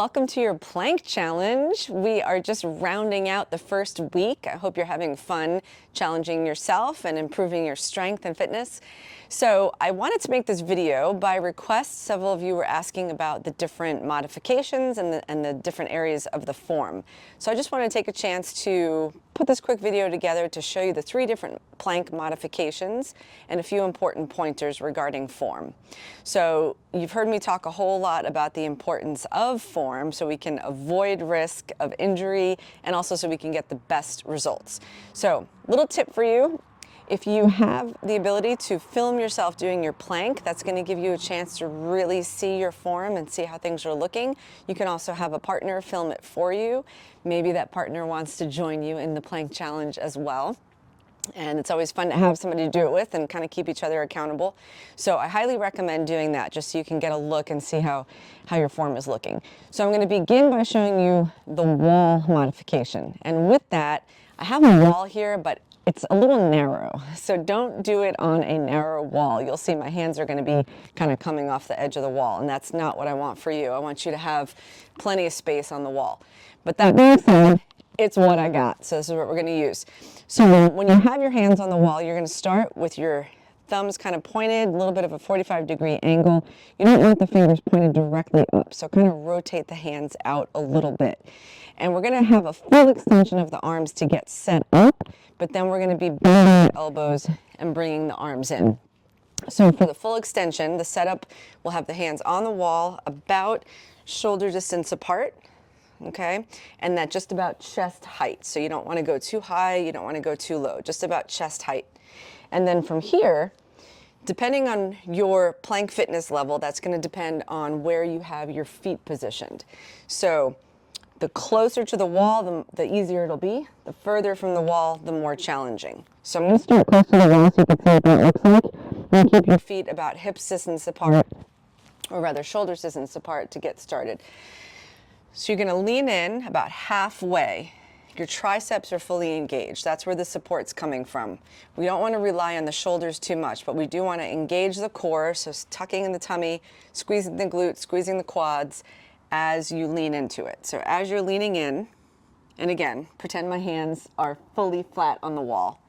welcome to your plank challenge. We are just rounding out the first week. I hope you're having fun challenging yourself and improving your strength and fitness. So I wanted to make this video by request. Several of you were asking about the different modifications and the different areas of the form. So I just want to take a chance to put this quick video together to show you the 3 different plank modifications and a few important pointers regarding form. So you've heard me talk a whole lot about the importance of form so we can avoid risk of injury and also so we can get the best results. So little tip for you. If you have the ability to film yourself doing your plank, that's going to give you a chance to really see your form and see how things are looking. You can also have a partner film it for you. Maybe that partner wants to join you in the plank challenge as well. And it's always fun to have somebody to do it with and kind of keep each other accountable. So I highly recommend doing that just so you can get a look and see how your form is looking. So I'm going to begin by showing you the wall modification. And with that, I have a wall here, but it's a little narrow, so don't do it on a narrow wall. You'll see my hands are going to be kind of coming off the edge of the wall, and that's not what I want for you. I want you to have plenty of space on the wall. But that being said, it's what I got, so this is what we're going to use. So when you have your hands on the wall, you're going to start with your thumbs kind of pointed, a little bit of a 45-degree angle. You don't want the fingers pointed directly up, so kind of rotate the hands out a little bit. And we're going to have a full extension of the arms to get set up, but then we're going to be bending the elbows and bringing the arms in. So for the full extension, the setup will have the hands on the wall about shoulder distance apart, okay? And that just about chest height. So you don't want to go too high, you don't want to go too low, just about chest height. And then from here, depending on your plank fitness level, that's going to depend on where you have your feet positioned. So the closer to the wall, the easier it'll be. The further from the wall, the more challenging. So I'm going to start close to the wall so you can see what that looks like. And keep your feet about hip distance apart, or rather shoulder distance apart to get started. So you're going to lean in about halfway. Your triceps are fully engaged. That's where the support's coming from. We don't want to rely on the shoulders too much, but we do want to engage the core, so tucking in the tummy, squeezing the glutes, squeezing the quads as you lean into it. So as you're leaning in, and again, pretend my hands are fully flat on the wall.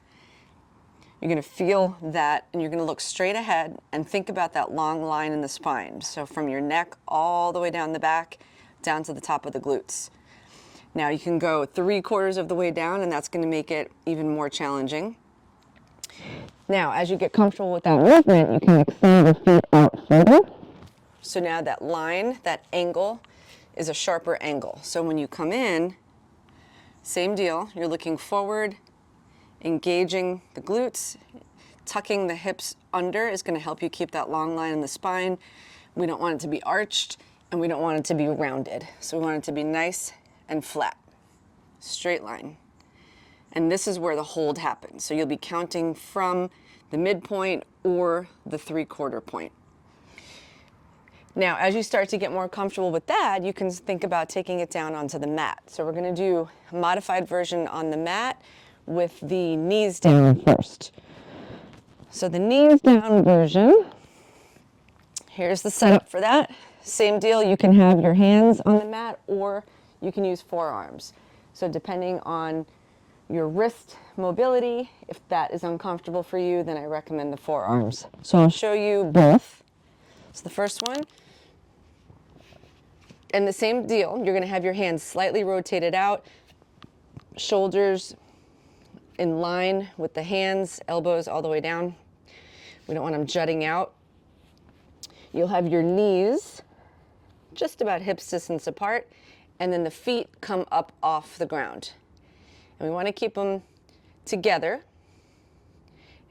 You're going to feel that, and you're going to look straight ahead and think about that long line in the spine. So from your neck all the way down the back, down to the top of the glutes. Now you can go 3/4 of the way down, and that's going to make it even more challenging. Now, as you get comfortable with that movement, you can extend the feet out further. So now that line, that angle, is a sharper angle. So when you come in, same deal. You're looking forward, engaging the glutes, tucking the hips under is going to help you keep that long line in the spine. We don't want it to be arched, and we don't want it to be rounded. So we want it to be nice and flat, straight line. And this is where the hold happens. So you'll be counting from the midpoint or the 3/4 point. Now, as you start to get more comfortable with that, you can think about taking it down onto the mat. So we're going to do a modified version on the mat with the knees down first. So the knees down version, here's the setup for that. Same deal, you can have your hands on the mat or you can use forearms. So depending on your wrist mobility, if that is uncomfortable for you, then I recommend the forearms. So I'll show you both. So the first one, and the same deal, you're going to have your hands slightly rotated out, shoulders in line with the hands, elbows all the way down. We don't want them jutting out. You'll have your knees just about hip distance apart, and then the feet come up off the ground. And we want to keep them together,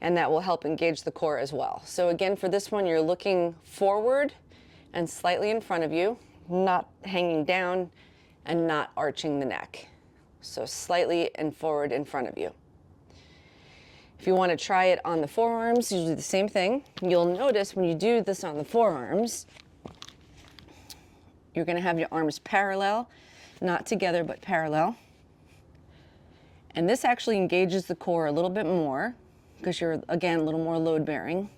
and that will help engage the core as well. So again, for this one, you're looking forward and slightly in front of you, not hanging down and not arching the neck. So slightly and forward in front of you. If you want to try it on the forearms, you do the same thing. You'll notice when you do this on the forearms, you're going to have your arms parallel, not together, but parallel. And this actually engages the core a little bit more because you're, again, a little more load bearing.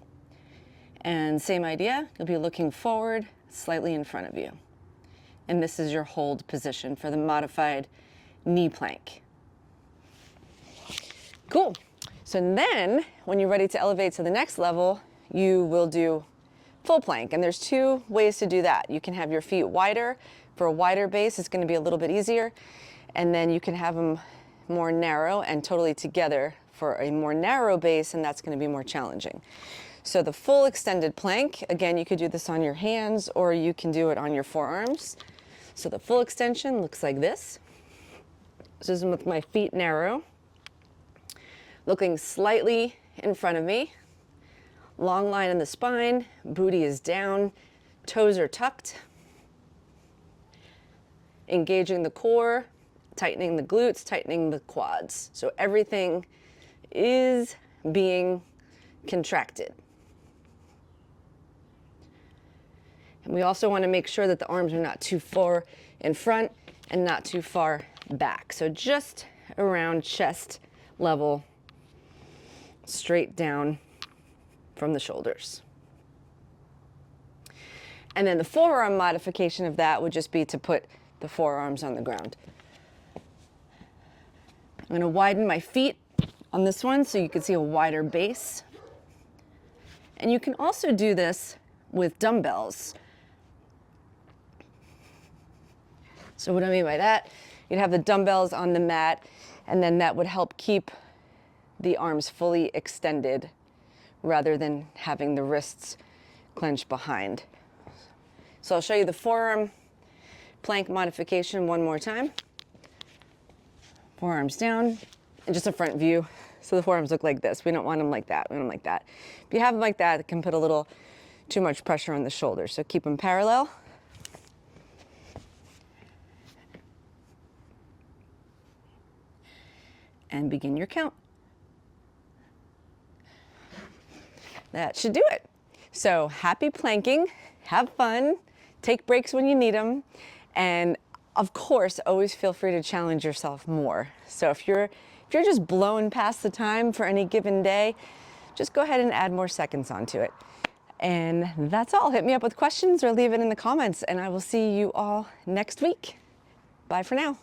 And same idea, you'll be looking forward, slightly in front of you. And this is your hold position for the modified knee plank. Cool. So then when you're ready to elevate to the next level, you will do full plank. And there's two ways to do that. You can have your feet wider. For a wider base, it's going to be a little bit easier. And then you can have them more narrow and totally together for a more narrow base, and that's going to be more challenging. So the full extended plank, again, you could do this on your hands or you can do it on your forearms. So the full extension looks like this. This is with my feet narrow, looking slightly in front of me. Long line in the spine, booty is down, toes are tucked. Engaging the core, tightening the glutes, tightening the quads. So everything is being contracted. And we also want to make sure that the arms are not too far in front and not too far back. So just around chest level, straight down from the shoulders. And then the forearm modification of that would just be to put the forearms on the ground. I'm going to widen my feet on this one so you can see a wider base. And you can also do this with dumbbells. So what I mean by that, you'd have the dumbbells on the mat, and then that would help keep the arms fully extended rather than having the wrists clenched behind. So I'll show you the forearm plank modification one more time. Forearms down, and just a front view. So the forearms look like this. We don't want them like that. We want them like that. If you have them like that, it can put a little too much pressure on the shoulders. So keep them parallel. And begin your count. That should do it. So happy planking, have fun, take breaks when you need them, and of course, always feel free to challenge yourself more. So if you're just blowing past the time for any given day, just go ahead and add more seconds onto it. And that's all. Hit me up with questions or leave it in the comments, and I will see you all next week. Bye for now.